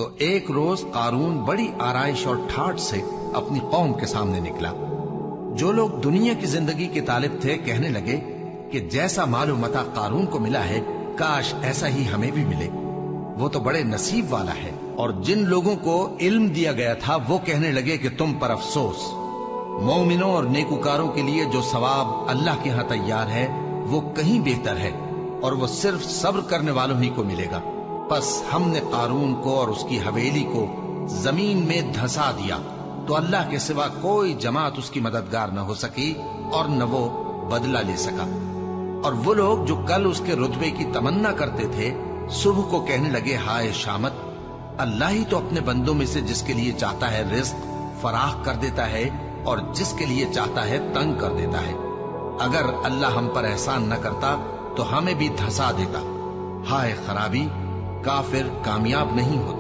تو ایک روز قارون بڑی آرائش اور ٹھاٹ سے اپنی قوم کے سامنے نکلا۔ جو لوگ دنیا کی زندگی کے طالب تھے کہنے لگے کہ جیسا مال و متاع قارون کو ملا ہے کاش ایسا ہی ہمیں بھی ملے، وہ تو بڑے نصیب والا ہے۔ اور جن لوگوں کو علم دیا گیا تھا وہ کہنے لگے کہ تم پر افسوس، مومنوں اور نیکوکاروں کے لیے جو ثواب اللہ کے ہاں تیار ہے وہ کہیں بہتر ہے، اور وہ صرف صبر کرنے والوں ہی کو ملے گا۔ پس ہم نے قارون کو اور اس کی حویلی کو زمین میں دھسا دیا، تو اللہ کے سوا کوئی جماعت اس کی مددگار نہ ہو سکی اور نہ وہ بدلہ لے سکا۔ اور وہ لوگ جو کل اس کے رتبے کی تمنا کرتے تھے صبح کو کہنے لگے ہائے شامت، اللہ ہی تو اپنے بندوں میں سے جس کے لیے چاہتا ہے رزق فراخ کر دیتا ہے اور جس کے لیے چاہتا ہے تنگ کر دیتا ہے۔ اگر اللہ ہم پر احسان نہ کرتا تو ہمیں بھی دھسا دیتا۔ ہائے خرابی، کافر کامیاب نہیں ہوتا۔